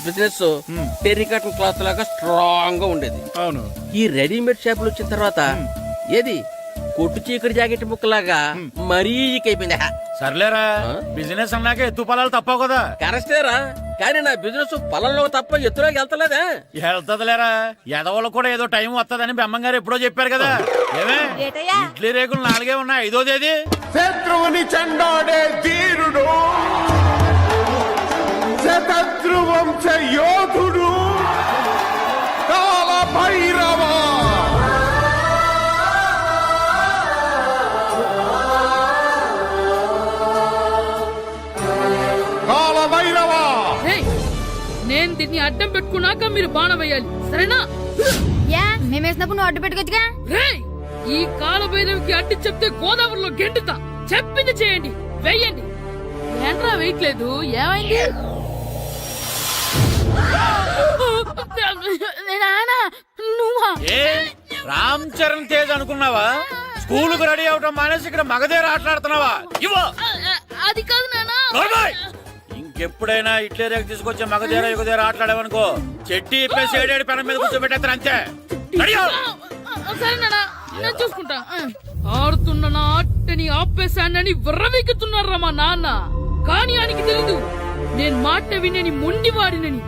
Business terry cotton cloth లాగా strong గా ఉండేది. అవును. ఈ రెడీమేడ్ షాపులు వచ్చిన తర్వాత ఏది కొట్టు చీకటి జాకెట్ ముక్కలాగా మరీ అయిపోయింది. సర్లేరా, బిజినెస్ అన్నాక ఎత్తు పొలాలు తప్పవు కదా. కరెస్టేరా, కానీ నా బిజినెస్ పొలంలో తప్ప ఎత్తులోకి వెళ్తలేదా? వెళ్తదిలేరా, ఎదవలకు కూడా ఏదో టైం వస్తుందని బెమ్మంగారు ఎప్పుడో చెప్పారు కదా. ఏమే ఇడ్లీ రేకులు 4 ఉన్నాయి, 5వ తేదీ. శత్రువుని చెండాడే ధీరుడు, శతద్రు వంశ యోధుడు కాల భైరవ. కాల భైరవ, నేను దీన్ని అడ్డం పెట్టుకున్నాక మీరు బాణం వేయాలి, సరేనా? మేమేసినప్పుడు నువ్వు అడ్డు పెట్టుకోవచ్చుగా. రేయ్, ఈ కాలభైరవికి అడ్డు చెప్తే గోదావరిలో గెంటుతా. చెప్పింది చేయండి, వెయ్యండి. ఏంట్రా వెయ్యట్లేదు, ఏమైంది? నువ్వా? ఏ రామ్ చరణ్ తేజ్ అనుకున్నావా? స్కూల్ కు రెడీ అవటం మానేసి ఇక్కడ మగధీర ఆటలాడుతున్నావా? ఇవ్వ. అది కాదు నాన్న. ఇంకెప్పుడైనా ఇడ్లీ రేకు తీసుకొచ్చే మగధీర యుగధీర ఆటలాడావనుకో, చెట్టి ఇప్పేసి ఏడేడు పెనం మీద కూర్చోబెట్టేస్తారు అంతే. సరే నాన్న, నేను చూసుకుంటా. ఆడుతున్న నా ఆటని ఆపేశానని విర్రవీగుతున్నారా మా నాన్న. కానీ ఆయనకి తెలీదు నేను మాట వినని మొండివాడినని.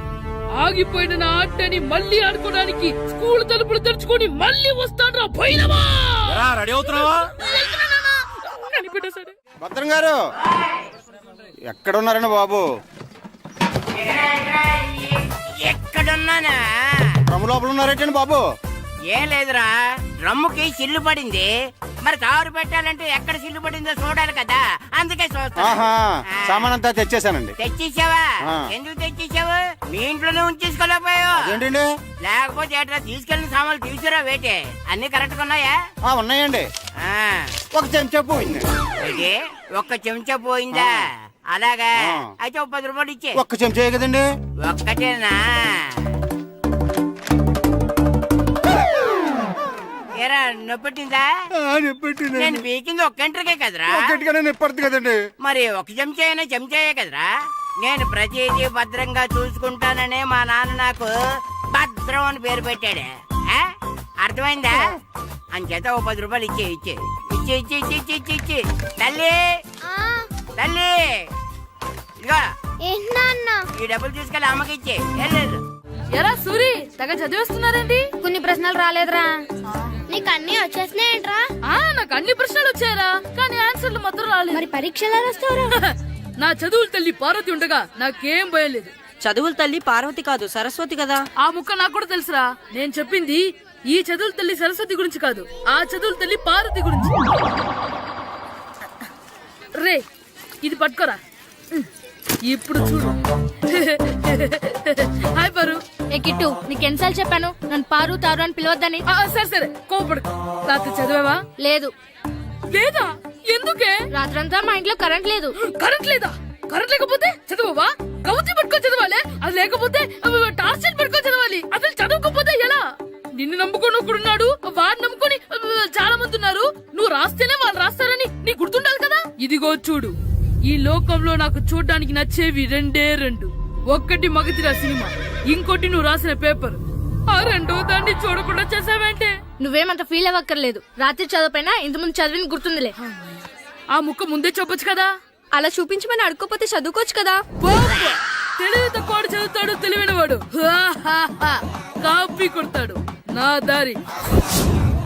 ఆగిపోయిన నా ఆటని మళ్ళీ ఆడుకోవడానికి స్కూల్ తలుపులు తెరుచుకొని మళ్ళీ వస్తాడ్రా భైరవా. రెడీ అవుతున్నావా? కనిపెట్టేశాడు. భద్రం గారు ఎక్కడున్నారండి బాబు? ఎక్కడున్నానా? డ్రమ్ లోపల ఉన్నారేంటండి బాబు? ఏం లేదురా, డ్రమ్ముకి సిల్లు పడింది. మరి కారు పెట్టాలంటే ఎక్కడ సిల్లు పడిందో చూడాలి కదా, అందుకే చూస్తా. సామాన్ అంతా తెచ్చేసానండి. తెచ్చేసావా? ఎందుకు తెచ్చేసావు? మీ ఇంట్లోనే ఉంచేసుకోలేకపోయావు ఏంటండి? లేకపోతే ఎట్లా తీసుకెళ్లిన సామాన్లు తీసుకురా వేటే. అన్ని కరెక్ట్ గా ఉన్నాయా? ఉన్నాయండి. ఒక చెంచా పోయింది. అయితే ఒక్క చెంచా పోయిందా? అలాగా, అయితే ఒక 10 రూపాయలు ఇచ్చే. ఒక్క చెంచా కదండి? ఒక్కటేనా? ఏరా, నొప్పెట్టిందా? నేను పీకింది ఒక్క గంటకే కదరా. నొప్పడుతుంది కదండి. మరి ఒక చెంచా అయినా చెంచాయే కదరా. నేను ప్రతిదీ భద్రంగా చూసుకుంటాననే మా నాన్న నాకు భద్రం అని పేరు పెట్టాడు. అర్థమైందా? అంచేత ఓ 10 రూపాయలు ఇచ్చే. తల్లి తల్లి, ఇదిగో ఈ డబ్బులు తీసుకెళ్ళి అమ్మకి ఇచ్చే. ఎరా సూరి, తెగ చదివేస్తున్నారండి. కొన్ని ప్రశ్నలు రాలేదురా. నీకు అన్ని వచ్చేసినాయంట్రా? నాకు అన్ని ప్రశ్నలు వచ్చాయరా, కానీ ఆన్సర్లు మాత్రం రాలేదు. మరి పరీక్షలు రాస్తావురా? నా చదువుల తల్లి పార్వతి ఉండగా నాకేం భయం లేదు. చదువుల తల్లి పార్వతి కాదు, సరస్వతి కదా. ఆ ముక్క నాకు కూడా తెలుసురా. నేను చెప్పింది ఈ చదువుల తల్లి సరస్వతి గురించి కాదు, ఆ చదువుల తల్లి పార్వతి గురించి. రే, ఇది పట్టుకోరా. ఇప్పుడు చూడు. హాయ్ పారు. ఏ కిట్టు, నీకు ఎన్నిసార్లు చెప్పాను నన్ను పారు తారు అని పిలవద్దని? సరే కోపడు. రాత్రి చదివావా? లేదు. లేదా? ఎందుకే? రాత్రంతా మా ఇంట్లో కరెంట్ లేదు. కరెంట్ లేదా? కరెంట్ లేకపోతే చదవవా? కవిత పట్టుకొని చదవాలి. అది లేకపోతే టార్చ్ పట్టుకొని చదవాలి. అసలు చదవకపోతే ఎలా? నిన్ను నమ్ముకొని ఒకడున్నాడు, వాడిని నమ్ముకొని చాలా మంది ఉన్నారు. నువ్వు రాస్తేనే వాళ్ళు రాస్తారని నీ గుర్తుండాలి కదా. ఇదిగో చూడు, ఈ లోకంలో నాకు చూడడానికి నచ్చేవి 2. ఒక్కటి మగతిరా సినిమా, ఇంకోటి నువ్వు రాసిన పేపర్. ఆ 2వ దాన్ని చూడకుండా చేసావేంటే? నువ్వేమంత ఫీల్ అవ్వక్కర్లేదు. రాత్రి చదవపోయినా ఇంతకుముందు చదివిన గుర్తుందిలే. ఆ ముక్క ముందే చెప్పొచ్చు కదా. అలా చూపించమని అడుక్కోపోతే చదువుకోవచ్చు కదా. తెలివి తక్కువ చదువుతాడు, తెలివైన వాడు కాపీ కొడతాడు. నా దారి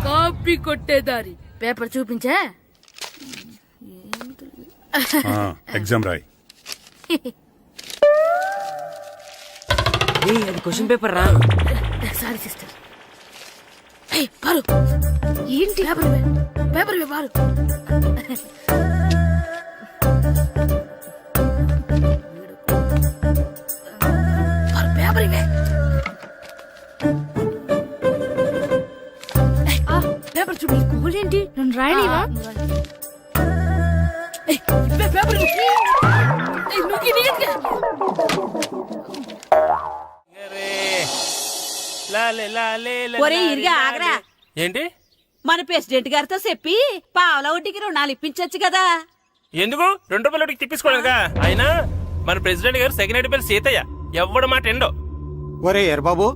కాపీ కొట్టే దారి. పేపర్ చూపించే. ఎగ్జామ్ రాయ్. అది క్వశ్చన్ పేపర్ రా. Sorry sister. పారు, ఏంటి పేపర్ పారు. పేపర్ ఇవే. పేపర్ చూపి. స్కూల్ ఏంటి? నన్ను రాయలేవా? పేపర్ ఏంటి? మన ప్రెసిడెంట్ గారితో చెప్పి పావలా వడ్డీకి రుణాలు ఇప్పించొచ్చు కదా. ఎందుకు? 2 రూపాయల వడ్డీకి తిప్పించుకోలేదుగా. అయినా మన ప్రెసిడెంట్ గారు సెకండ్ పేరు సీతయ్య, ఎవడు మాట ఎండో. ఒరే ఎర్ బాబు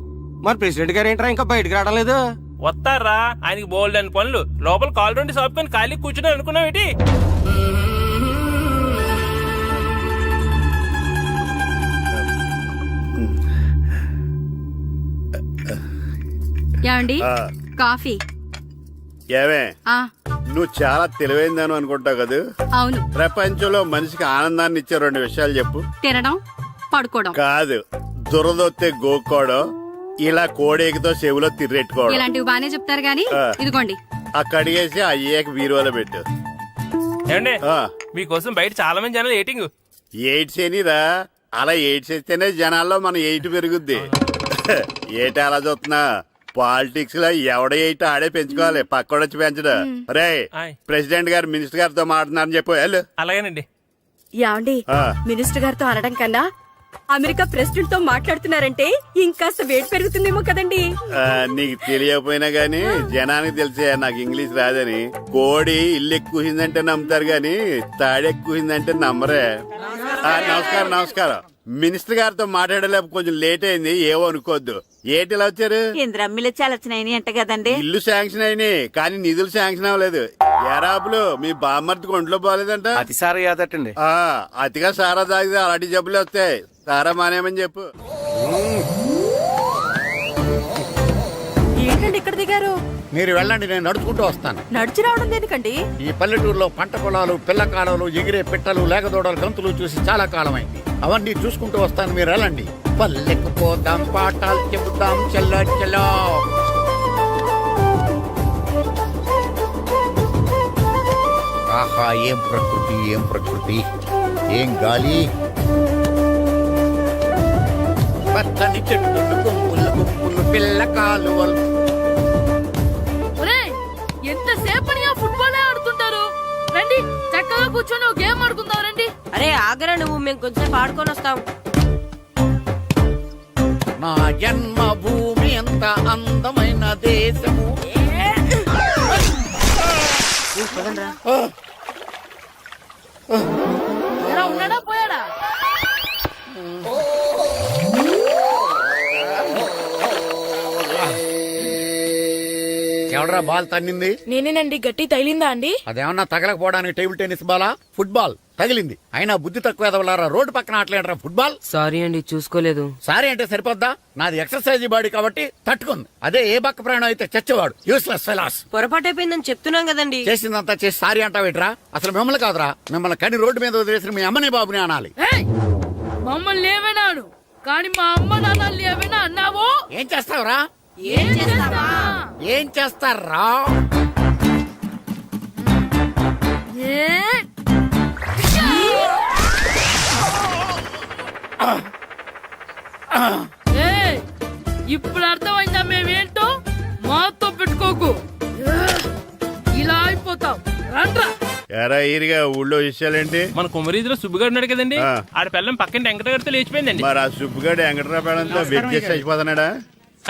మరి ప్రెసిడెంట్ గారు ఏంట్రా ఇంకా బయటకు రావడం లేదు? వస్తారా ఆయనకి బోల్డ్ అని పనులు లోపల కాల్ రెండు సాపుకొని ఖాళీ కూర్చుని అనుకున్నావు ఏంటి? ఏమండి కాఫీ? ఏమే ఆ నువ్వు చాలా తెలివైందాను అనుకుంటావు కదా. అవును. ప్రపంచంలో మనిషికి ఆనందాన్ని ఇచ్చే 2 విషయాలు చెప్పు. తినడం, పడుకోవడం. కాదు, దురదొత్తే గోక్కోవడం, ఇలా కోడేకితో చెవులో తిర్రెట్టుకోవడం. ఇలాంటివి బానే చెప్తారు గానీ ఇదిగోండి. అక్కడిగేసి అయ్యేకి బీరువాలో పెట్టు. ఏమండి ఆ, మీకోసం బయట చాలా మంది జనాలు ఏటింగ్. ఎయిడ్స్ ఏనిరా, అలా ఎయిడ్స్ ఇస్తేనే జనాల్లో మన ఎయిట్ పెరుగుద్ది. ఏటి అలా చూస్తున్నా? పాలిటిక్స్ లో ఎవడ ఎయిట్ ఆడే పెంచుకోవాలి, పక్కడొచ్చి పెంచడం. రే ఆయ్. ప్రెసిడెంట్ గారు మినిస్టర్ గారితో మాట్లాడుతున్నారని చెప్పు. వెళ్ళు. అలాగేనండి. యాండి ఆ. మినిస్టర్ గారితో అనడం కన్నా అమెరికా ప్రెసిడెంట్ తో మాట్లాడుతున్నారంటే ఇంకాస్త వేడి పెరుగుతుందేమో కదండి. నీకు తెలియకపోయినా గానీ జనానికి తెలిసే నాకు ఇంగ్లీష్ రాదని. కోడి ఇల్లు ఎక్కువసిందంటే నమ్ముతారు గాని తాడెక్కువసిందంటే నమ్మరే. నమస్కారం నమస్కారం. మినిస్టర్ గారితో మాట్లాడలేక కొంచెం లేట్ అయింది, ఏవో అనుకోవద్దు. ఏటి ఇలా వచ్చారు? ఇంద్రమ్మిల చాలచ్చినాయని అంట కదండి. ఇల్లు శాంక్షన్ అయినాయి కానీ నిధులు శాంక్షన్ అవ్వలేదు. ఎరాపులు మీ బామ్మర్తికి ఒంట్లో పోలేదంట. అతిసారి యాదటండి. అతిగా సారా తాగితే అలాంటి జబ్బులు వస్తాయి. సారా మానేమని చెప్పు. ఏంటండి ఇక్కడ దిగారు? మీరు వెళ్ళండి, నేను నడుచుకుంటూ వస్తాను. నడిచి రావడం దేనికండి? ఈ పల్లెటూరులో పంట పొలాలు, పిల్ల కాలాలు, ఎగిరే పిట్టలు, లేగదోడలు, గంతులు చూసి చాలా కాలమైంది. అవన్నీ చూసుకుంటూ వస్తాను, మీరు వెళ్ళండి. పల్లెకు పోదాం, పాఠాలు చెబుతాం, చెల్లో చెల్లో. ఆహా, ఏం ప్రకృతి, ఏం ప్రకృతి, ఏం గాలి. పచ్చని చెట్లు, గుంపులు గుంపులు, పిల్ల కాలువలు. ఒరేయ్, ఎంతసేపని ఆ ఫుట్బాల్ ఆడుతుంటారు? రండి చక్కగా కూర్చొని ఒక గేమ్ ఆడుకుందాం రండి. అరే ఆగరా నువ్వు, మేము కొంచెం ఆడుకొని వస్తాం. నా జన్మభూమి ఎంత అందమైన దేశము. ఎలా ఉన్నాడా పోయాడా? ఎవడరా బాల్ తన్నింది? నేనేనండి. గట్టి తగిలిందా అండి? అదేమన్నా తగలకపోవడానికి టేబుల్ టెన్నిస్ బాలా, ఫుట్బాల్ తగిలింది. అయినా బుద్ధి తక్కువ ఎదవలారా, రోడ్డు పక్కన ఆటలేడరా ఫుట్బాల్. సారీ అండి, చూసుకోలేదు. సారీ అంటే సరిపోద్దా? నాది ఎక్సర్సైజ్ బాడీ కాబట్టి తట్టుకుంది. అదే ఏ బక్క ప్రాణం అయితే చచ్చేవాడు. Useless fellas. పొరపాటు అయిపోయిందని చెప్తున్నాం కదండి. చేసిందంతా చేసి సారీ అంటావేట్రా? అసలు మిమ్మల్ని కాదురా, మిమ్మల్ని కని రోడ్డు మీద వదిలేసిన మీ అమ్మని బాబుని అనాలి. ఏయ్, మమ్మల్ని ఏమైనాను కానీ మా అమ్మ నాన్నల్ని ఏమైనా అన్నావో? ఏం చేస్తావురా? ఏం చేస్తావా? ఏం చేస్తారా? ఇప్పుడు అర్థమైందా మేమేంటో? మాతో పెట్టుకోకు, ఇలా అయిపోతావు. రండ్రా. ఎరా ఈరిగా ఊళ్ళో విషయాలేంటి? మన కుమరీధిలో సుబ్బుగాడు ఉన్నాడు కదండి, ఆ. ఆడ పిల్లం పక్కన వెంకటగారితో లేచిపోయిందండి. మరి ఆ సుబ్బుగాడు వెంకటరాపేడంతో వెయిట్ చేసి అయిపోతున్నాడా?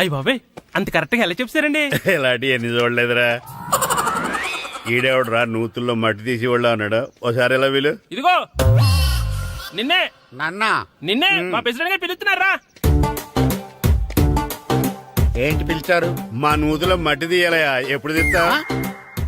అయ్యి బాబాయ్, అంత కరెక్ట్ గా ఎలా చెప్తారండి? ఇలాంటి ఎన్ని చూడలేదురా. ఈడేవడరా నూతుల్లో మట్టి తీసి వాళ్ళు అన్నాడు. ఓసారి ఎలా వీలు? ఇదిగో నిన్నే నాన్నా, నిన్నే మా ప్రెసిడెంట్ గారు పిలుస్తున్నారా? ఏంటి పిలిచారు? మా నూతులో మట్టి తీయాలయా. ఎప్పుడు తీస్తా?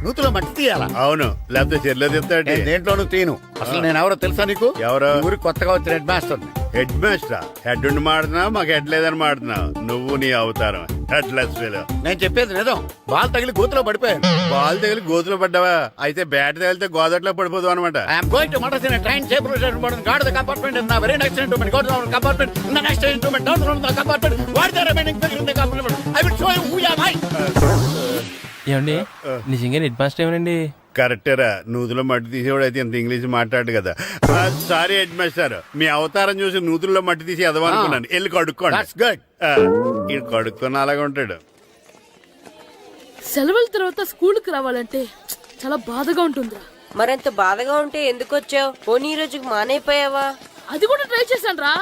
నూతులో మట్టి తీయాలా? అవును, లేకపోతే చెర్లో తీస్తాడు. నేను దేంట్లోనూ తీను. అసలు నేను ఎవరో తెలుసా నీకు? ఎవరు? ఈ ఊరికి కొత్తగా వచ్చిన head master. Head master? Head ఉండి మాడుతున్నావు, మాకు హెడ్ లేదని మాడుతున్నావు. నువ్వు నీ అవతారం హెడ్ లెస్ ఫెలో. నేను చెప్పేది నిజం. బాల్ తగిలి గోతులో పడిపోయాను. బాల్ తగిలి గోతులో పడ్డావా? అయితే బ్యాట్ తగిలితే గోదట్లో పడిపోదు అనమాట. I'm going to మడస్ in a train table station guard the compartment in the very next instrument go to the compartment in the next instrument down from the compartment what the remaining figure in the compartment I will show you who am I. ఏమండి నిజంగా head master ఏమనండి? కరెక్టరా, నూతులో మట్టి తీసేవాడు అయితే ఇంత English మాట్లాడు కదా. Sorry head master, మీ అవతారం చూసి నూతుల్లో మట్టి తీసి ఎదవనుకున్నాను. వెళ్ళి కడుక్కోండి. That's good. ఇది కడుక్కున్న అలాగే ఉంటాడు. సెలవుల తర్వాత స్కూల్కి రావాలంటే చాలా బాధగా ఉంటుందిరా. మరంత బాధగా ఉంటే ఎందుకు వచ్చావు? పోనీ ఈ రోజుకి మానైపోయావా? అది కూడా ట్రై చేశాను రా,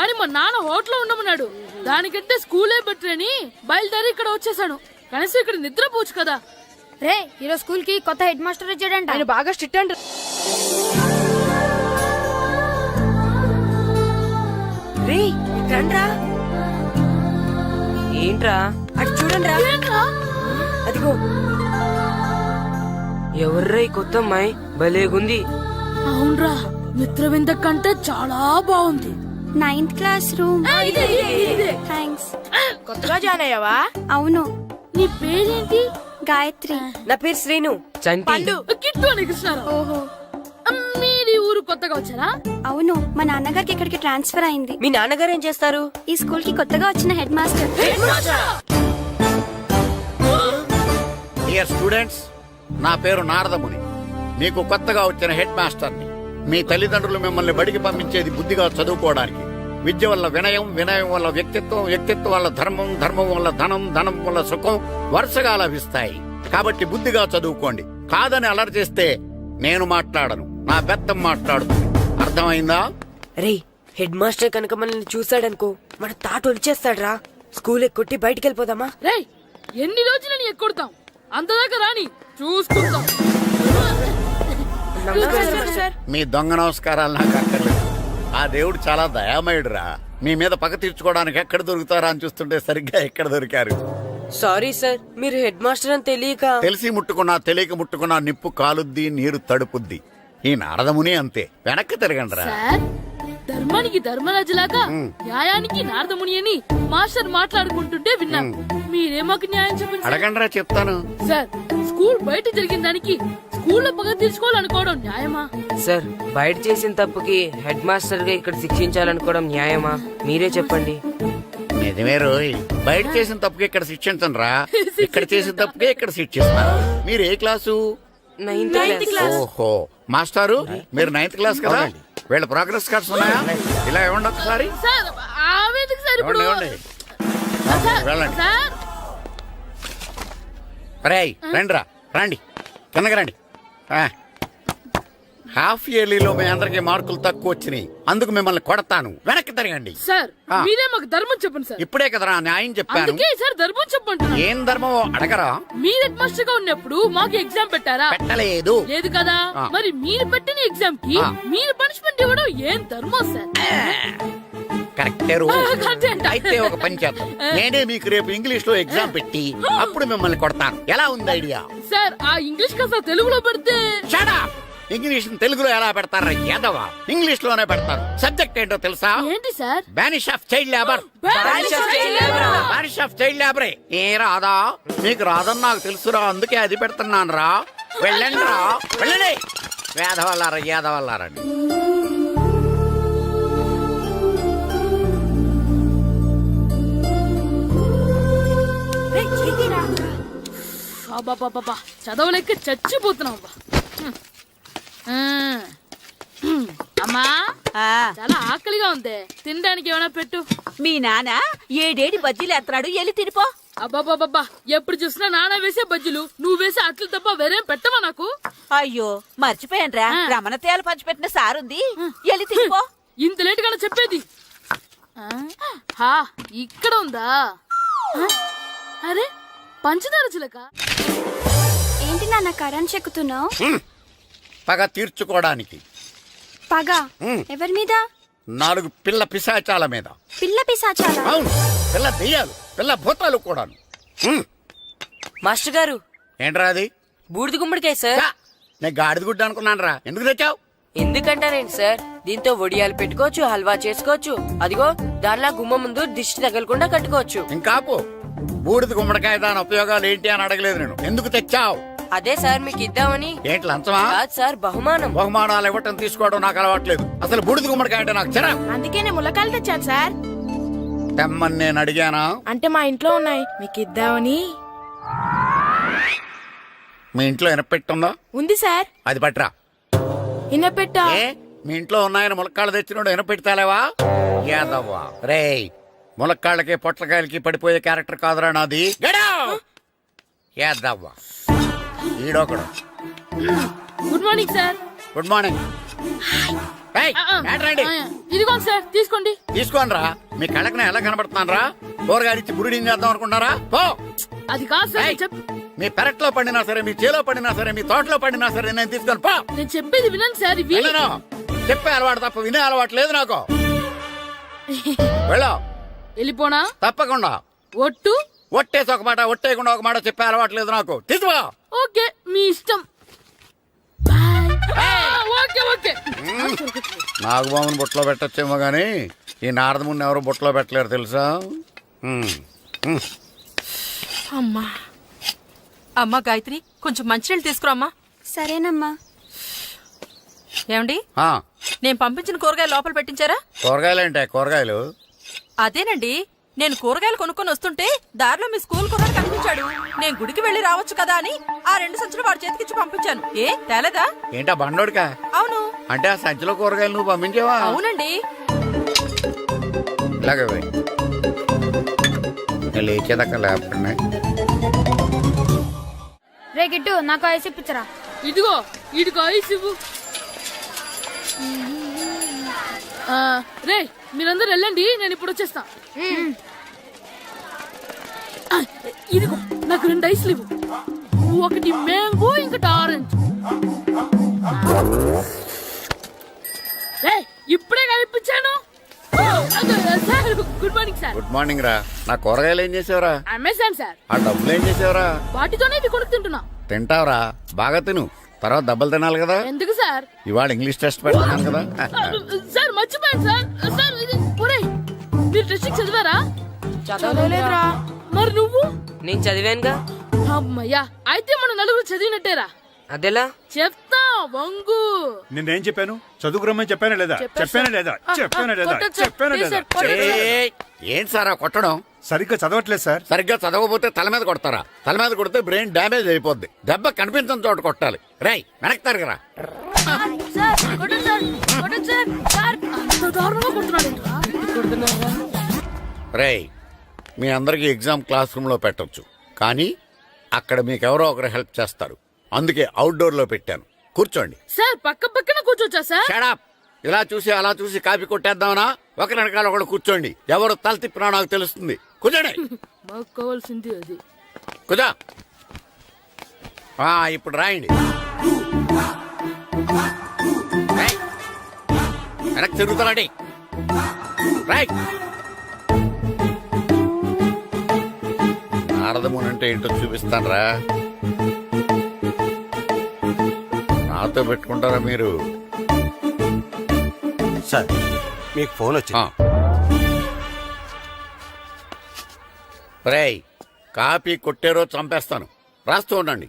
కానీ మా నాన్న హోటల్లో ఉండమన్నాడు. దానికంటే స్కూలే బెటర్ అని బయలుదేరి ఇక్కడ వచ్చేసాను. కనీసం ఇక్కడ నిద్రపోవచ్చు కదా. రే, ఈరోజు స్కూల్ కి కొత్త హెడ్ మాస్టర్ వచ్చాడంట. ఆయన బాగా స్ట్రిక్ట్ అంట. రే రండ్రా. ఏంట్రా? అటు చూడండి రా. అదిగో ఎవర్రా ఈ కొత్త అమ్మాయి? భలేగుంది. అవునరా, మిత్రవింద కంటే చాలా బాగుంది. 9th class room. ఇదే. థ్యాంక్స్. కొత్తగా జాయిన్ అయ్యావా? అవును. నీ పేరేంటి? గాయత్రి. నా పేరు శ్రీను. చంటి. కిట్టు అని కృష్ణారావు. ఓహో. మీది ఊరు కొత్తగా వచ్చారా? అవును, మా నాన్నగారికి ఇక్కడికి ట్రాన్స్ఫర్ అయింది. మీ నాన్నగారు ఏం చేస్తారు? ఈ స్కూల్ కి కొత్తగా వచ్చిన హెడ్ మాస్టర్. డియర్ స్టూడెంట్స్, నా పేరు నారదముని. మీకు కొత్తగా వచ్చిన హెడ్ మాస్టర్ని. మీ తల్లిదండ్రులు మిమ్మల్ని బడికి పంపించేది బుద్ధిగా చదువుకోవడానికి. విద్య వల్ల వినయం, వినయం వల్ల వ్యక్తిత్వం, వ్యక్తిత్వం వల్ల ధర్మం, ధర్మం వల్ల ధనం, ధనం వల్ల సుఖం వరుసగా లభిస్తాయి. కాబట్టి బుద్ధిగా చదువుకోండి. కాదని అలర్ చేస్తే నేను మాట్లాడను, నా బెత్తం మాట్లాడుతుంది. అర్థమైందా? రే, హెడ్ మాస్టర్ కనుక మనల్ని చూసాడనుకో మన తాట వచ్చేస్తాడ్రా. స్కూల్ ఎక్కొట్టి బయటికి వెళ్ళిపోదామా? రేయ్, ఎన్ని రోజులు నీ ఎక్కొడతాం? అంతదాకా రాని చూసుకుంటాం. మీ దొంగ నమస్కారాలు నాకు అక్కర్లేదు. ఆ దేవుడు చాలా దయామయుడురా. మీ మీద పగ తీర్చుకోవడానికి ఎక్కడ దొరుకుతారా అని చూస్తుంటే సరిగ్గా ఎక్కడ దొరికారు. సారీ సార్, మీరు హెడ్ మాస్టర్ అని తెలియక. తెలిసి ముట్టుకున్నా తెలియక ముట్టుకున్నా నిప్పు కాలుద్ది, నీరు తడుపుద్ది. ఈ నారదముని అంతే. వెనక్కి తిరగండి రా. సార్, ధర్మానికి ధర్మరాజులాగా న్యాయానికి నారదముని అని మాస్టర్ మాట్లాడుకుంటుంటే విన్నాం. మీరే మాకు న్యాయం చెప్పండి. అడగండి రా, చెప్తాను. సార్, స్కూల్ బయట జరిగిన దానికి స్కూల్లో పగ తీర్చుకోవాలనుకోవడం న్యాయమా? సార్, బయట చేసిన తప్పుకి హెడ్ మాస్టర్ గా ఇక్కడ శిక్షించాలనుకోవడం న్యాయమా? మీరే చెప్పండి. నిజమే రోయ్, బయట చేసిన తప్పుకి ఇక్కడ శిక్షించను రా. ఇక్కడ చేసిన తప్పుకే ఇక్కడ శిక్షిస్తున్నారు. మీరు ఏ క్లాసు? 9th class. ఓహో, మాస్టారు మీరు 9th క్లాస్ కదా? వీళ్ళ ప్రోగ్రెస్ కార్డ్స్ ఉన్నాయా? ఇలా ఇవ్వండి ఒకసారి. సార్, ఆవేదకు సార్ ఇప్పుడు. ఇవ్వండి, ఇవ్వండి. సార్, వెళ్ళండి. సార్, రేయ్, రండి రా, రండి, కిందకి రండి. హాఫ్ ఇయర్లీలో మీ అందరికి మార్కులు తక్కువ వచ్చినాయి. అందుకు మిమ్మల్ని కొడతాను. వెనక్కి తిరగండి. సార్, ఆ. మీరే మాకు ధర్మం చెప్పండి సార్. ఇప్పుడే కదరా న్యాయం చెప్పాను. అందుకే సార్ ధర్మం చెప్పంటున్నా. ఏం ధర్మం అడగరా? మీరు హెడ్ మాస్టర్ గా ఉన్నప్పుడు మాకు ఎగ్జామ్ పెట్టారా? పెట్టలేదు. లేదు కదా. ఆ. మరి మీరు పెట్టిన ఎగ్జామ్ కి ఆ. మీరు పనిష్మెంట్ ఇవ్వడం ఏం ధర్మం సార్? కరెక్టే రో. కరెక్టే అంట. అయితే ఒక పని చేద్దాం. నేనే మీకు రేపు ఇంగ్లీష్ లో ఎగ్జామ్ పెట్టి అప్పుడు మిమ్మల్ని కొడతాను. ఎలా ఉంది ఐడియా? సార్, ఆ ఇంగ్లీష్ కాస్త తెలుగులో పెడితే. Shut up! ఇంగ్లీష్ తెలుగులో ఎలా పెడతారా యాదవా? ఇంగ్లీష్ లోనే పెడతారు. సబ్జెక్ట్ ఏంటో తెలుసా? ఏంటి sir? Banish of child labour. Banish of child labor. Banish of child లేబరే. ఏ రాదా? మీకు రాదని నాకు తెలుసురా, అందుకే అది పెడుతున్నాను రా. వెళ్ళండి రా, వెళ్ళండి. వేదవల్లారా, యాదవల్లారండి. అబ్బా, చదవలేక చచ్చిపోతున్నాం. అమ్మా, చాలా ఆకలిగా ఉంది. తినడానికి ఏమైనా పెట్టు. మీ నాన్న ఏడేడి బజ్జీలు ఎత్తాడు, ఎల్లి తినిపో. అబ్బాబాబా, ఎప్పుడు చూసినా నాన్న వేసే బజ్జీలు, నువ్వు వేసే అట్లు తప్ప వేరేం పెట్టవా నాకు? అయ్యో మర్చిపోయానురా, రమణ తేలు పంచిపెట్టిన సారుంది, ఎల్లి తినిపో. ఇంత లేట్ గా చెప్పేది. హా, ఇక్కడ ఉందా? అరే, పంచదార చిలక. ఏంటి నాన్న కరెంట్ చెక్కుతున్నావు? పగ తీర్చుకోవడానికి. పగ ఎవరి మీద? 4 పిల్ల పిశాచాల మీద. పిల్ల పిశాచాలా? అవును, పిల్ల దెయ్యాలు, పిల్ల భూతాలు కూడాను. మాస్టర్ గారు, ఏంట్రా అది? బూడిద గుమ్మడికాయ సార్. ఛా, నేను గాడిద గుడ్డ అనుకున్నాను రా. ఎందుకు తెచ్చావు? ఎందుకంటారేంటి సార్, దీంతో వడియాలు పెట్టుకోవచ్చు, హల్వా చేసుకోవచ్చు. అదిగో దానిలా గుమ్మ ముందు దిష్టి తగలకుండా కట్టుకోవచ్చు. ఇంకాపు, బూడిద గుమ్మడికాయ దాని ఉపయోగాలు ఏంటి అని అడగలేదు నేను. ఎందుకు తెచ్చావు? అదే సార్ మీకు ఇద్దామని. ఏంటి లంచమా? కాదు సార్, బహుమానం. బహుమానాలు ఇవ్వటం తీసుకోవడం నాకు అలవాట్లేదు. అసలు బూడిద గుమ్మడికాయ అంటే నాకు చిరా. అందుకే నేను ములకాయలు తెచ్చాను సార్. తెమ్మని నేను అడిగానా? అంటే మా ఇంట్లో ఉన్నాయి, మీకు ఇద్దామని. మీ ఇంట్లో ఎనపెట్టుందా? ఉంది సార్. అది పట్రా. ఇన్నపెట్టా. ఏ, మీ ఇంట్లో ఉన్నాయని ములక్కాళ్ళు తెచ్చినోడు ఎనపెడతాలేవా? యాదవ్వా రేయ్, ములక్కాళ్ళకి పొట్లకాయలకి పడిపోయే క్యారెక్టర్ కాదురా నాది. యాదవ్వా ఈడొకడు. Good morning sir. Good morning. రండి, ఇదిగోండి సార్, తీసుకోండి. తీసుకోనరా. మీ కళ్ళకి నేను ఎలా కనబడుతున్నాను రా? కూరగాయలిచ్చి బురిడింగ్ చేద్దాం అనుకుంటారా? పో. అది కాదు సార్, ఏయ్, మీ పెరట్లో పండినా సరే, మీ చేలో పండినా సరే, మీ తోటలో పండినా సరే నేను తీసుకొని పో. నేను చెప్పేది వినండి సార్. ఇవి వెళ్ళను. చెప్పే అలవాటు తప్ప వినే అలవాటు లేదు నాకు. వెళ్ళో. వెళ్ళిపోనా? తప్పకుండా. ఒట్టు ఒట్టేసి ఒక మాట ఒట్టేయకుండా ఒక మాట చెప్పే అలవాట్లేదు నాకు. తీసుకో. ఓకే మీ ఇష్టం. బాయ్. Okay okay. నాగబాబుని బుట్టలో పెట్టచ్చేమో గానీ ఈ నారదముని ఎవరు బుట్టలో పెట్టలేరు తెలుసా. అమ్మా అమ్మా గాయత్రి, కొంచెం మంచినీళ్ళు తీసుకురామ్మా. సరేనమ్మా. ఏమండి, ఆ, నేను పంపించిన కూరగాయలు లోపల పెట్టించారా? కూరగాయలేంటే కూరగాయలు? అదేనండి, నేను కూరగాయలు కొనుక్కొని వస్తుంటే దారిలో మీ స్కూల్ కుర్రాడు కనిపించాడు. నేను గుడికి వెళ్లి రావచ్చు కదా అని ఆ 2 సంచులు వాడి చేతికిచ్చి పంపించాను. ఏ తేలేదా? ఏంటా బండోడికా? అవును. అంటే ఆ సంచిలో కూరగాయలు నువ్వు పంపించావా? అవునండి. ఇలాగే పోయి నేను లేచేదాకా లేపండి. రే గిట్టు, నాకు ఐస్ ఇప్పించరా. ఇదిగో ఇదిగో ఐస్ ఇవ్వు. రే మీరందరూ వెళ్ళండి, నేను ఇప్పుడు వచ్చేస్తా. ఇదిగో నాకు 2 ఐస్లు ఇవ్వు. ఒకటి మ్యాంగో, ఇంకటి ఆరెంజ్. రే ఇప్పుడే కనిపించాను. Sir good morning sir. Good morning రా. నా కూరగాయలు ఏం చేసావురా? Amazon sir. ఆ డబ్బులు ఏం చేసావురా? వాటితోనే ఇవి కొనుక్కు తింటున్నా. తింటావురా, బాగా తిను. తర్వాత దెబ్బలు తినాలి కదా. ఎందుకు సార్? ఇవాళ ఇంగ్లీష్ టెస్ట్ పెడతాను కదా. సార్ మర్చిపోయాను సార్. సార్ ఇది ఒరేయ్, మీరు టెస్టింగ్ చదివారా? చదవలేదురా. మరి నువ్వు? నేను చదివానుగా. అమ్మయ్యా, అయితే మన నలుగురు చదివినట్టేరా. అదెలా? చెప్తా వంగు. నిన్నేం చెప్పాను? చదువుకురమ్మని చెప్పానా లేదా? చెప్పానా లేదా? చెప్పానా లేదా? కొట్టొచ్చు. చెప్పానా లేదా? ఏయ్, ఏంటి సార్ ఆ కొట్టడం? సరిగ్గా చదవట్లేదు సార్. సరిగ్గా చదవకపోతే తల మీద కొడతారా? తల మీద కొడితే బ్రెయిన్ డ్యామేజ్ అయిపోద్ది. దెబ్బ కనిపించని చోట కొట్టాలి. రేయ్ వెనక్కి తరగరా. అంత దారుణంగా కొడుతున్నాడేంట్రా? రేయ్, మీ అందరికి ఎగ్జామ్ క్లాస్ రూమ్ లో పెట్టొచ్చు, కానీ అక్కడ మీకు ఎవరో ఒకరు హెల్ప్ చేస్తారు. అందుకే అవుట్డోర్ లో పెట్టాను. కూర్చోండి. సార్ పక్క పక్కన కూర్చోచ్చా సార్? షడప్. ఇలా చూసి అలా చూసి కాపీ కొట్టేద్దామనా? ఒకరి వెనకాల ఒకడు కూర్చోండి. ఎవరు తల తిప్పినా నాకు తెలుస్తుంది. కూర్చోండి. మాకు కావాల్సింది అది. కూర్చో. ఇప్పుడు రాయండి. రాయ్. వెనక్కి తిరుగుతారండి. రాయ్. నారదముని అంటే ఏంటో చూపిస్తాను రా. నాతో పెట్టుకుంటారా మీరు? సార్ మీకు ఫోన్ వచ్చింది. రేయ్, కాపీ కొట్టారో చంపేస్తాను. రాస్తూ ఉండండి.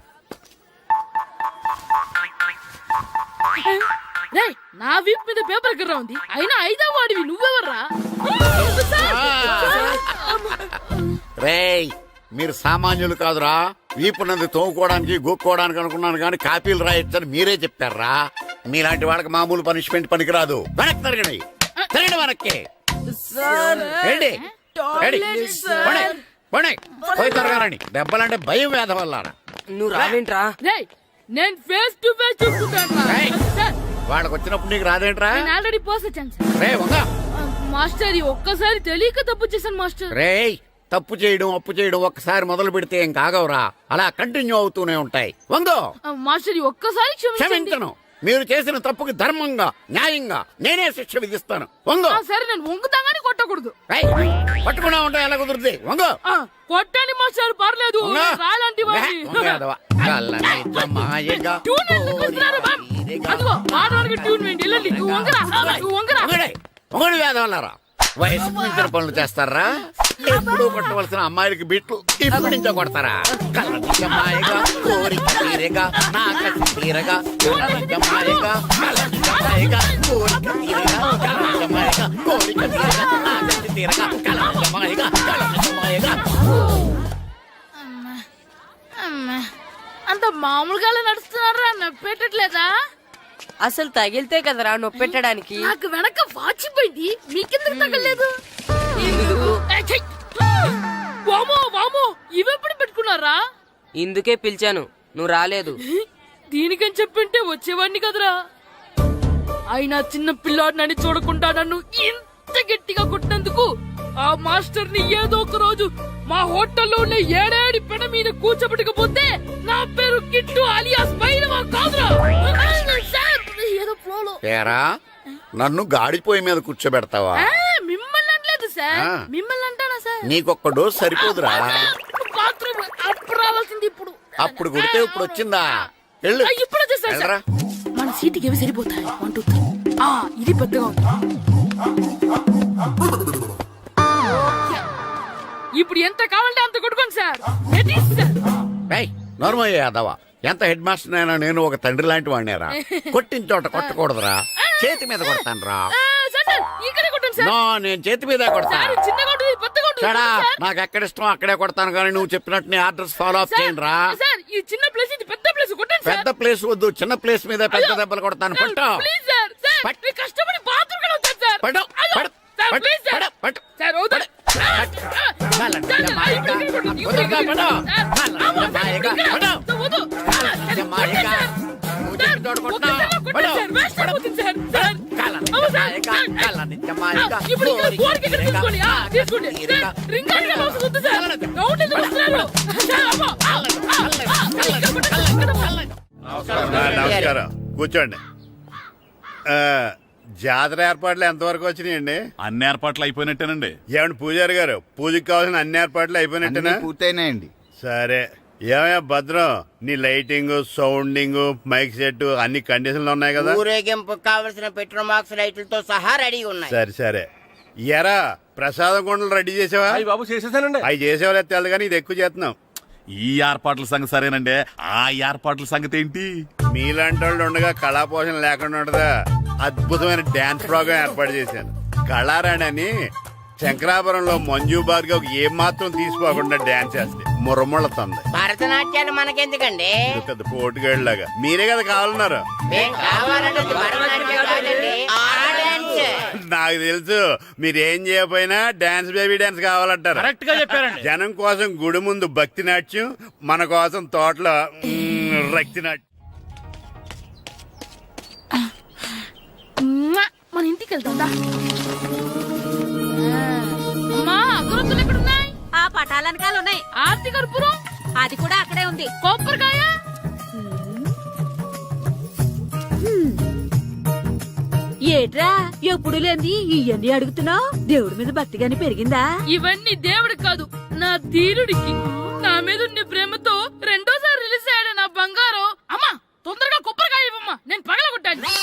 రే నా వీప్ మీద పేపర్ కర్ర ఉంది, అయినా 5వ వాడివి నువ్వెవర్రా? రేయ్, మీరు సామాన్యులు కాదురా. వీపున్నది తోముకోవడానికి గోక్కోవడానికి అనుకున్నాను, కానీ కాపీలు రాయొచ్చని మీరే చెప్పారా. మీలాంటి వాళ్ళకి మామూలు పనిష్మెంట్ పనికిరాదు. వెనక్కి తిరగండి. తిరగండి వెనక్కి. ఏంటి? పోయి తిరగారండి. దెబ్బలంటే భయం వేద వల్ల. నువ్వు రావేంట్రా? రే నేను ఫేస్ టు ఫేస్ చూసుకుంటాను. వాళ్ళకి వచ్చినప్పుడు నీకు రాదేంట్రా? నేను ఆల్రెడీ పోస్ వచ్చాను సార్. రే వంగా. మాస్టర్ ఒక్కసారి తెలియక తప్పు చేశాను మాస్టర్. రేయ్, తప్పు చేయడం అప్పు చేయడం ఒక్కసారి మొదలు పెడితే ఏం కాగవరా. అలా కంటిన్యూ అవుతూనే ఉంటాయి. వందో. మాస్టర్ ఒక్కసారి క్షమించను. మీరు చేసిన తప్పుకి ధర్మంగా న్యాయంగా నేనే శిక్ష విధిస్తాను. వంగో. సరే నేను వంగుతాగానే కొట్టకూడదు. పట్టుకున్నా ఉంటా ఎలా కుదురుతుంది. వంగో. కొట్టండి మాస్టర్ పర్లేదు. రాలాంటి మొగడు వేదవల్లారా. వయసు మించిన పనులు చేస్తారా? ఎప్పుడు కొట్టవలసిన అమ్మాయిలకి బిట్లు ఇప్పుడు నుంచో కొడతారా? కళ్ళనిజమాయగా కోరిక తీరగా నాకసి తీరగా కళ్ళనిజమాయగా కళ్ళనిజమాయగా కోరిక తీరగా కళ్ళనిజమాయగా కోరిక తీరగా నాకసి తీరగా కళ్ళనిజమాయగా కళ్ళనిజమాయగా. అంత మామూలుగా నడుస్తున్నారా? నొప్పెట్టట్లేదా? అసలు తగిలితే కదరా నొప్పెట్టడానికి. నాకు వెనక వాచిపోయింది, మీకెందుకు తగలేదు? వామో వామో, ఇవెప్పుడు పెట్టుకున్నారా? ఇందుకే పిలిచాను, నువ్వు రాలేదు. దీనికని చెప్పింటే వచ్చేవాడిని కదరా. అయినా చిన్న పిల్లాడినని చూడకుండా నన్ను ఇంత గట్టిగా కొట్టినందుకు ఆ మాస్టర్ ని ఏదో ఒక రోజు మా హోటల్లో ఉన్న 7 పెడ మీద కూర్చోబెట్టకపోతే నా పేరు కిట్టు అలియాస్ భైరవ కాదురా. ఏదో ఫ్లోలో. నన్ను గాడిపోయి మీద కూర్చోబెడతావా? మిమ్మల్ని అనలేదు సార్ ఆ. మిమ్మల్ని అంటానా సార్ నీకొక్క డోస్ సరిపోదురా. బాత్రూమ్ అప్పుడు రావాల్సింది ఇప్పుడు అప్పుడు కొడితే ఇప్పుడు వచ్చిందా? వెళ్ళు. ఇప్పుడు వచ్చేసారు సార్. వెళ్ళరా. మన సీటుకి ఏవి సరిపోతాయి 1 2 3 ఇది పెద్దగా ఉంది. ఇప్పుడు ఎంత కావాలంటే అంత కొట్టుకోండి సార్. Ready sir. ఏయ్, నోర్మయ్య యాదవ, ఎంత హెడ్ మాస్టర్ అయినా నేను ఒక తండ్రి లాంటి వాడినేరా. కొట్టిన చోట కొట్టకూడదురా, చేతి మీద కొడతాను రా. సార్ సార్ ఇక్కడే కొట్టండి సార్. నో, నేను చేతి మీదే కొడతా. సార్ చిన్నగా ఉంటుంది పెద్దగా ఉంటుంది చడా, సార్. నాకు ఎక్కడ ఇష్టం అక్కడే కొడతాను, కానీ నువ్వు చెప్పినట్టు నీ ఆర్డర్స్ ఫాలో అప్ చేయండి రా. సార్ ఈ చిన్న ప్లేస్ ఇది పెద్ద ప్లేస్ కొట్టండి సార్. పెద్ద ప్లేస్ వద్దు, చిన్న ప్లేస్ మీద పెద్ద దెబ్బలు కొడతాను. పట్టు ప్లీజ్ సార్. సార్ పట్టు. మీరు కష్టపడి బాత్రూమ్ కూడా వచ్చారు సార్. పట్టు, అయ్యో, పట్టు, సార్ పట్టు, ప్లీజ్ సార్. పట్టు, పట్టు. సార్ వద్దు. నమస్కారం, కూర్చోండి. జాతర ఏర్పాట్లు ఎంతవరకు వచ్చినాయండి? అన్ని ఏర్పాట్లు అయిపోయినట్టేనండి. ఏమండి పూజారి గారు, పూజకి కావాల్సిన అన్ని ఏర్పాట్లు అయిపోయినట్టేనా? పూర్తయినాయండి. సరే. ఏమయ్యా భద్రం, నీ లైటింగ్, సౌండింగ్, మైక్ సెట్ అన్ని కండిషన్లు ఉన్నాయి కదా? ఊరేగింపు కావలసిన పెట్రోల్ బాక్స్ లైట్లతో సహా రెడీ ఉన్నాయి. సరే సరే. ఎరా ప్రసాదం కొండలు రెడీ చేసావా? బాబు చేసేసానండి. అవి చేసేవాళ్ళు తెలదు కానీ ఇది ఎక్కువ చేస్తున్నాం. ఈ ఏర్పాట్ల సంగతి సరేనండి, ఆ ఏర్పాట్ల సంగతి ఏంటి? మీలాంటి వాళ్ళు ఉండగా కళాపోషణ లేకుండా ఉండదా? అద్భుతమైన డాన్స్ ప్రోగ్రామ్ ఏర్పాటు చేశాను. కళారాణి అని శంకరాపురంలో మంజు భార్గవ్ ఏం మాత్రం తీసుకోకుండా డాన్స్ చేస్తే మురముళ్ళతుంది. భరతనాట్యాలు మనకెందుకండి? పెద్ద పోటుగాళ్ళలాగా మీరే కదా కావాలన్నారు. మేం కావాలంటే భరతనాట్యం కాదండి, ఆ డాన్స్. నాకు తెలుసు మీరేం చేయకపోయినా డాన్స్ బేబీ డాన్స్ కావాలంటారు. కరెక్ట్ గా చెప్పారండి. జనం కోసం గుడి ముందు భక్తి నాట్యం, మన కోసం తోటలో రక్తి నాట్యం. మన ఇంటికి వెళ్తుందా? అమ్మా అగరొత్తులు ఎక్కడున్నాయి? ఆ పటాలనకాలు ఉన్నాయి. ఆర్తి కర్పూరం అది కూడా అక్కడే ఉంది. కొబ్బరికాయ ఏట్రా ఎప్పుడు లేని ఇవన్నీ అడుగుతున్నావు? దేవుడి మీద భక్తి గాని పెరిగిందా? ఇవన్నీ దేవుడికి కాదు, నా ధీరుడికి. నా మీద ఉండే ప్రేమతో రెండోసారి రిలీజ్ అయ్యాడు నా బంగారం. అమ్మా తొందరగా కొబ్బరికాయ ఇవ్వమ్మా, నేను పగలగొట్టాను.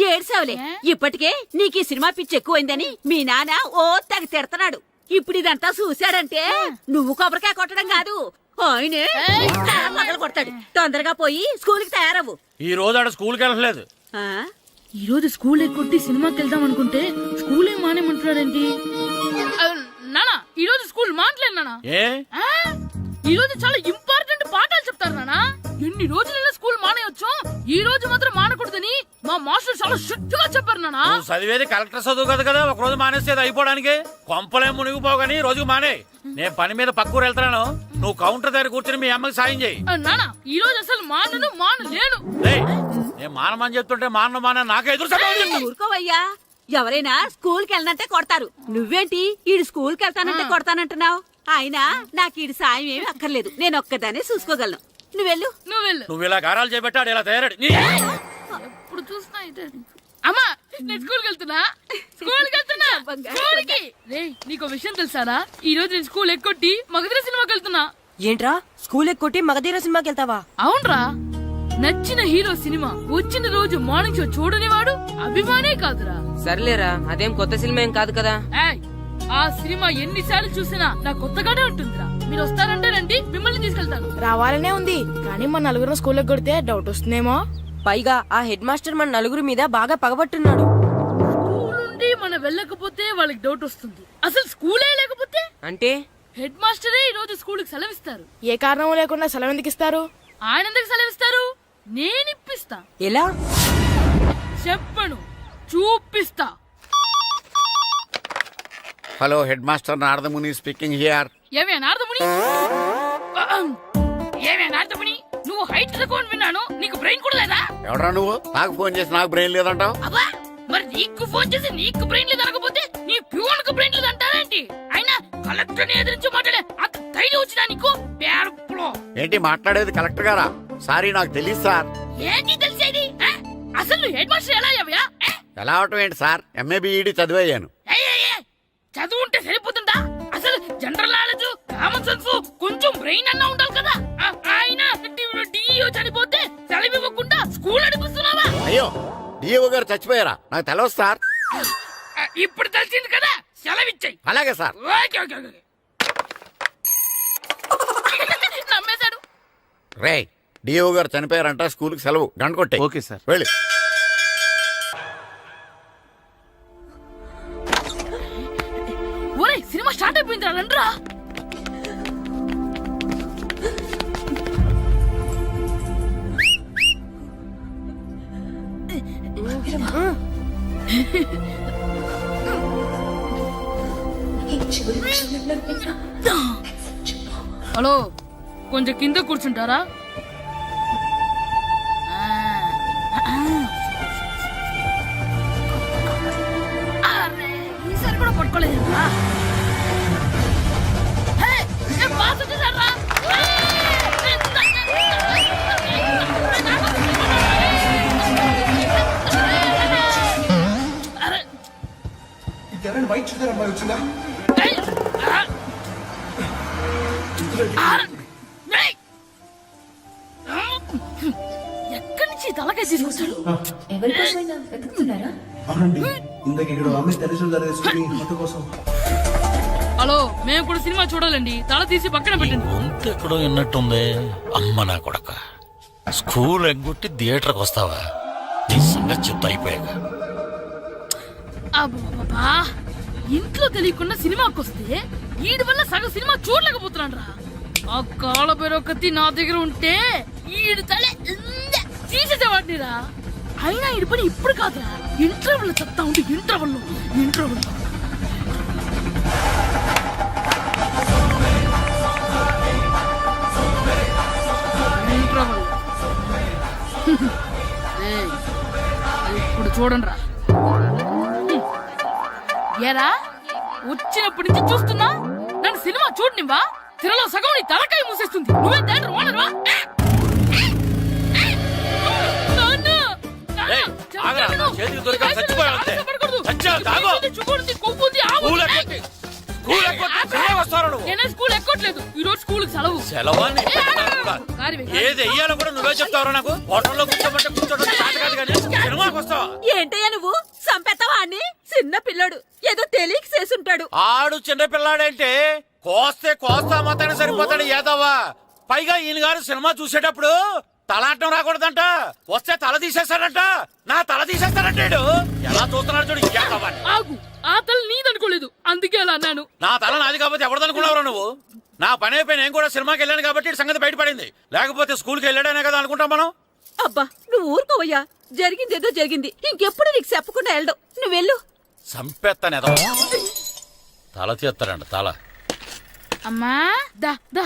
ఏడ్సావులే, ఇప్పటికే నీకు ఈ సినిమా పిచ్చి ఎక్కువైందని మీ నాన్న ఓ తెగ తిడతాడు. ఇప్పుడు ఇదంతా చూశాడంటే నువ్వు కొబ్బరికాయ కొట్టడం కాదు, ఆయనే తల పగలు కొడతాడు. తొందరగా పోయి స్కూల్ కి తయారవ్వు. ఈ రోజు ఆడ స్కూల్కి వెళ్ళలేదు. ఆ? ఈ రోజు స్కూల్ ఎక్కొట్టి సినిమాకి వెళ్దాం అనుకుంటే స్కూల్ ఏం మానేమంటున్నాడేంటి? నానా ఈ రోజు స్కూల్ మానట్లేదు నానా. ఏ ఈ రోజు చాలా ఇంపార్టెంట్ పాఠాలు చెప్తారు నానా. ఎన్ని రోజులైనా స్కూల్ మానేయొచ్చు, ఈ రోజు మాత్రం మానకూడదని మా మాస్టర్ చాలా స్ట్రిక్ట్ గా చెప్పారు నానా. నువ్వు చదివేది కలెక్టర్ చదువు కదా కదా, ఒక రోజు మానేసేది అయిపోవడానికి. కొంపలే మునిగిపోగాని రోజుకు మానే. నేను పని మీద పక్కూరు వెళ్తాను, నువ్వు కౌంటర్ దగ్గర కూర్చొని మీ అమ్మకి సాయం చేయి. నానా ఈ రోజు అసలు మానలేను. నేను మానమని చెప్తుంటే మాన నాకే ఎదురు సమాధానం చెప్తావు. ఊరుకోవయ్యా, ఎవరైనా స్కూల్ కి వెళ్ళనంటే కొడతారు. నువ్వేంటి ఈడు స్కూల్ కి వెళ్తానంటే కొడతానంటున్నావు? అయినా నాకు ఈడు సాయం ఏమి అక్కర్లేదు, నేను ఒక్కదానే చూసుకోగలను. నువ్వెళ్ళు. నువ్వు ఇలా గారాలు చేపెట్టాడు ఇలా తయారాడు. ఎప్పుడు చూసినా ఇదే. అమ్మా నేను స్కూల్కి వెళ్తున్నా. స్కూల్కి రేయ్, నీకు విషయం తెలుసారా? ఈ రోజు నేను స్కూల్ ఎక్కొట్టి మగధీర సినిమాకి వెళ్తున్నా. ఏంట్రా స్కూల్ ఎక్కొట్టి మగధీర సినిమాకి వెళ్తావా? అవునరా, నచ్చిన హీరో సినిమా వచ్చిన రోజు మార్నింగ్ షో చూడని వాడు అభిమానే కాదురా. సర్లేరా, అదేం కొత్త సినిమా ఏం కాదు కదా. ఏయ్, ఆ సినిమా ఎన్నిసార్లు చూసినా నాకు కొత్తగానే ఉంటుందిరా. మీరు వస్తారంటే రండి, మిమ్మల్ని తీసుకెళ్తాను. రావాలనే ఉంది కానీ మన నలుగురు స్కూల్ కొడితే డౌట్ వస్తుందేమో. పైగా ఆ హెడ్ మాస్టర్ మన నలుగురు మీద బాగా పగబట్టున్నాడు. స్కూల్ నుండి మనం వెళ్ళకపోతే వాళ్ళకి డౌట్ వస్తుంది. అసలు స్కూలే లేకపోతే అంటే హెడ్ మాస్టరే ఈ రోజు స్కూల్ కి సెలవిస్తారు. ఏ కారణం లేకుండా సెలవు ఎందుకు ఇస్తారు? ఆయన ఎందుకు సెలవిస్తారు? నేను ఇప్పిస్తా. ఎలా చెప్పను, చూపిస్తా. Hello, head master Naradamuni speaking here. ఏమే నారదముని, నువ్వు హైట్ రికార్డ్ విన్నాను, నీకు బ్రెయిన్ కూడా లేదా? ఎవడా నువ్వు? నాకు ఫోన్ చేసి నాకు బ్రెయిన్ లేదంటావు? అబ్బా, మరి నీకు ఫోన్ చేసి నీకు బ్రెయిన్ లేదు అనకపోతే నీ ప్యూన్ కు బ్రెయిన్ లేదు అంటారేంటి? అయినా కలెక్టర్ ని ఎదిరించి మాట్లాడే అంత ధైర్యం వచ్చినా నీకు? ఏంటి మాట్లాడేది? కలెక్టర్ గారా? సారీ, నాకు తెలియదు సార్. ఏంటి తెలిసేది? అసలు నువ్వు హెడ్ మాస్టర్ ఎలా అయ్యావయ్యా? ఎలా అవటం ఏంటి సార్? MA B Ed చదివయ్యాను. చదువు ఉంటే సరిపోతుందా? అసలు జనరల్ నాలెడ్జ్, కామన్ సెన్స్, కొంచెం బ్రెయిన్ అన్నా ఉండాలి కదా. ఆయన డిఇఓ చనిపోతే సెలవు ఇవ్వకుండా స్కూల్ నడిపిస్తున్నావా? అయ్యో డిఓ గారు చచ్చిపోయారా? నాకు తెలవదు సార్. ఇప్పుడు తెలిసింది కదా, సెలవు ఇచ్చాయి. అలాగే సార్. Okay okay okay. నమ్మేశాడు. రే డిఓ గారు చనిపోయారంట, స్కూల్కి సెలవు. గంట కొట్టే. Okay sir. వెళ్ళి. ఒరేయ్ సినిమా స్టార్ట్ అయిపోయింది రండ్రా. హలో, కొంచెం కింద కూర్చుంటారా? అరే, ఈసారి కూడా పట్టుకోలేదు. వైట్ షుగర్ అమ్మాయి వచ్చిందా? ఎక్కడి నుంచి తలకాయ తీసుకొచ్చాడు? అవునండి, ఇందాక ఇక్కడ అమ్మాయి తల్లిదండ్రులు ధరేసుకుని మొత్తం కోసం. హలో, మేము కూడా సినిమా చూడాలండి. తల తీసి పక్కన పెట్టండి. గొంతు ఎక్కడో విన్నట్టుంది. అమ్మ నా కొడక, స్కూల్ ఎగ్గొట్టి థియేటర్కి వస్తావా? నీ సంగతి చెప్తా అయిపోయాక. అబ్బా, ఇంట్లో తెలియకుండా సినిమాకి వస్తే వీడి వల్ల సగం సినిమా చూడలేకపోతున్నాను రా. ఆ కాళ్ళ బెరొకతి నా దగ్గర ఉంటే ఈడు తలే తీసేసేవాడిని రా. అయినా ఈడి పని ఇప్పుడు కాదురా, ఇంటర్వెల్ చెప్తా ఉంటే ఇంటర్వెల్ ఇప్పుడు చూడండి రా. ఏరా, వచ్చినప్పటి నుంచి చూస్తున్నా, నన్ను సినిమా చూడనివ్వా? తిరలో సగం నీ తలకాయ మూసేస్తుంది. నువ్వే థియేటర్ ఓనర్వా? నేనే స్కూల్ ఎక్కట్లేదు. ఈ రోజు స్కూల్ సెలవు. సెలవాన్ని ఏది వెయ్యాలో కూడా నువ్వే చెప్తావు. నాకు హోటల్లో కూర్చోబట్టే కూర్చోబట్టి సినిమాకి వస్తావా? ఏంటయ్యా నువ్వు సంపెత్తవా అని? చిన్న పిల్లడు ఏదో తెలియక చేసుంటాడు. ఆడు చిన్న పిల్లాడంటే కోస్తే కోస్తా మాత్రమే సరిపోతాడు ఏదవ్వా. పైగా ఈయన గారు సినిమా చూసేటప్పుడు తలాటం రాకూడదంట. వస్తే తల తీసేస్తాడంట. నా తల తీసేస్తాడంటాడు. ఎలా చూస్తున్నాడు చూడు. ఆగు, ఆ తల నీదనుకోలేదు, అందుకే అలా అన్నాను. నా తల నాది కాబట్టి ఎవరిదనుకున్నావు నువ్వు? నా పని అయిపోయి నేను కూడా సినిమాకి వెళ్ళాను కాబట్టి ఈ సంగతి బయటపడింది. లేకపోతే స్కూల్కి వెళ్ళాడనే కదా అనుకుంటాం మనం. అబ్బా నువ్వు ఊరుకోవయ్యా, జరిగిందేదో జరిగింది. ఇంకెప్పుడు నీకు చెప్పకుండా వెళ్ళడం. నువ్వు వెళ్ళు. సంపెత్తనే తల తీస్తాడంట తల. అమ్మా దా దా.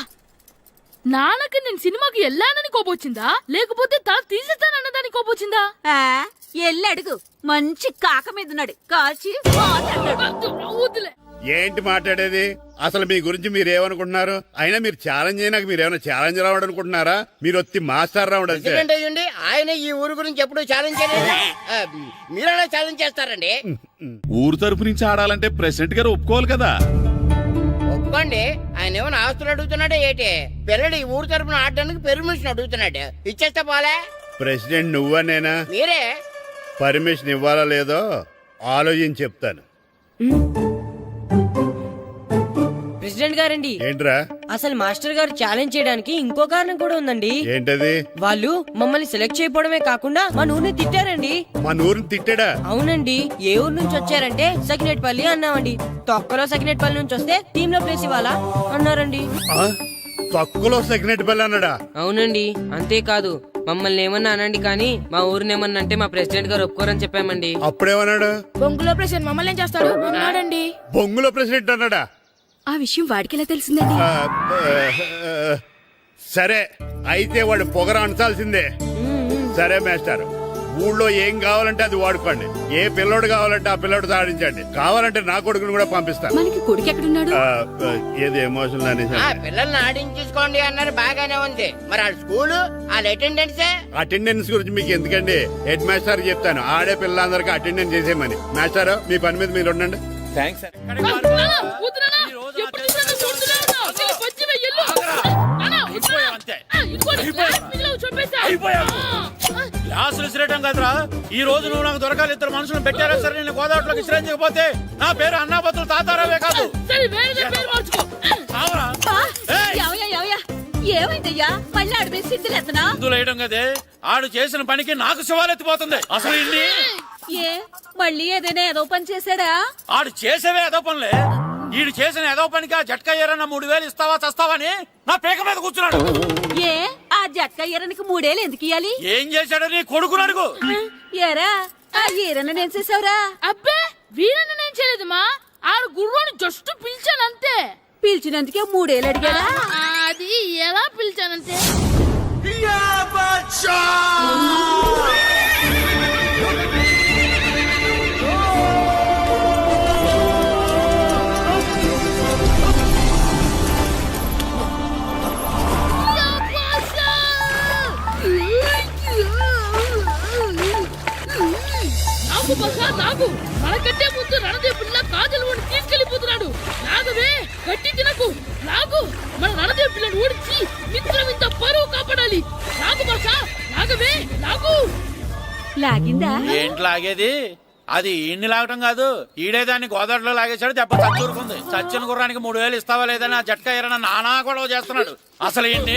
నాన్నకి నేను సినిమాకి వెళ్ళానని కోపొచ్చిందా, లేకపోతే తల తీసేస్తానన్నదాని కోపొచ్చిందా? ఎల్లి అడుగు. మంచి కాక మీద ఉన్నాడు, కాల్చి వద్దులే. ఏంటి మాట్లాడేది? అసలు మీ గురించి మీరేమనుకుంటున్నారు? అయినా మీరు ఛాలెంజ్ అయినాక మీరు ఏమైనా ఛాలెంజ్ రావడం అనుకుంటున్నారా? మీరు వచ్చి మాస్టర్ రావడం. ఆయన ఈ ఊరు గురించి ఎప్పుడు ఛాలెంజ్ చేయలేదు. మీరెలా ఛాలెంజ్ చేస్తారండి? ఊరు తరపు నుంచి ఆడాలంటే ప్రెసిడెంట్ గారు ఒప్పుకోవాలి కదా. ఒప్పుకోండి. ఆయన ఏమైనా ఆస్తులు అడుగుతున్నాడే ఏంటి? పిల్లడు ఈ ఊరు తరపున ఆడడానికి పెర్మిషన్ అడుగుతున్నాడు. ఇచ్చేస్తే పోలే. ప్రెసిడెంట్ నువ్వా నేనా? మీరే. పర్మిషన్ ఇవ్వాలా లేదో ఆలోచించి చెప్తాను. ప్రెసిడెంట్ గారండి, ఏంట్రా? అసలు మాస్టర్ గారు ఛాలెంజ్ చేయడానికి ఇంకో కారణం కూడా ఉందండి. ఏంటది? వాళ్ళు మమ్మల్ని సెలెక్ట్ చేయకపోవడమే కాకుండా మా ఊరిని తిట్టారండి. మా ఊరిని తిట్టాడా? అవునండి. ఏ ఊరు నుంచి వచ్చారంటే సకినేట్పల్లి అన్నామండి. తొక్కలో సకినేట్పల్లి నుంచి వస్తే టీమ్ లో ప్లేస్ ఇవ్వాలా అన్నారండి. తక్కువలో సకినేట్పల్లి అన్నాడా? అవునండి. అంతేకాదు, మమ్మల్ని ఏమన్నా అనండి కానీ మా ఊరిని ఏమన్నా అంటే మా ప్రెసిడెంట్ గారు ఒప్పుకోరని చెప్పామండి. అప్పుడేమన్నాడు? బొంగులో ప్రెసిడెంట్ మమ్మల్ని ఏం చేస్తాడు అన్నాడండి. బొంగులో ప్రెసిడెంట్ అన్నాడా? ఆ విషయం వాడికి ఎలా తెలిసిందండి? సరే, అయితే వాడు పొగర అంచాల్సిందే. సరే మాస్టర్, ఊళ్ళో ఏం కావాలంటే అది వాడుకోండి. ఏ పిల్లోడు కావాలంటే ఆ పిల్లోడు సాధించండి. కావాలంటే నా కొడుకుని కూడా పంపిస్తాను. మనకి కొడుకు ఎక్కడున్నాడు? ఏది ఎమోషనల్ అనేసి పిల్లల్ని ఆడించేసుకోండి అన్నారు, బాగానే ఉంది. మరి ఆ స్కూల్ వాళ్ళ అటెండెన్స్ గురించి మీకు ఎందుకండి? హెడ్ మాస్టర్ చెప్తాను. ఆడే పిల్లలందరికీ అటెండెన్స్ చేసేయమని. మాస్టర్, మీ పని మీద మీరు ఉండండి. థ్యాంక్స్ గ్లాసులు విసిరేయటం కదరా, ఈ రోజు నువ్వు నాకు దొరకాలి. ఇద్దరు మనుషులు పెట్టారా సరే, నేను గోదావరిలోకి విసిరించకపోతే నా పేరు అన్నాపత్రులు తాతారావే కాదు. చావరా. ఏమైందయ్యా మళ్ళీ ఆడిపై సిద్ధులు ఎత్తనా? సిద్ధులు వేయడం కదే, ఆడు చేసిన పనికి నాకు శివాలెత్తిపోతుంది. అసలు ఇన్ని ఏ మళ్ళీ ఏదైనా ఏదో పని చేశాడా? ఆడు చేసేవే ఏదో పనులే. ఈడు చేసిన ఏదో పనికి ఆ జట్కా ఏరన్నా 3000 ఇస్తావా చస్తావని నా పేక మీద కూర్చున్నాడు. ఏ ఆ జట్కా ఈరనికి 3 ఏళ్ళు ఎందుకు ఇయ్యాలి? ఏం చేశాడో నీ కొడుకుని అడుగు. ఏరా ఆ ఈరన్న నేను చేసావురా? అబ్బే వీరన్న నేను చేయలేదు మా, ఆడు గుర్రాన్ని జస్ట్ పిలిచానంతే. పిలిచినందుకే 3 ఏళ్ళు అడిగాడా? అది ఎలా పిలిచానంటే నాకు బసా నాకు మనకంటే ముందు రణదేవుడిలా కాజలవాడిని తీసుకెళ్లిపోతున్నాడు. నాగవే గట్టి తినకు, నాగు మన రణదేవుడిని ఓడించి మిత్రం ఇంత పరువు కాపాడాలి. నాగు బసా నాగవే నాగు. లాగిందా? ఏంటి లాగేది? అది ఈయన్ని లాగటం కాదు, ఈడే దాన్ని గోదావరిలో లాగేశాడు. దెబ్బ చచ్చూరుకుంది. చచ్చిన గుర్రానికి 3000 ఇస్తావా లేదని ఆ జట్కా ఏరన్నా నానా గొడవ చేస్తున్నాడు. అసలు ఈయన్ని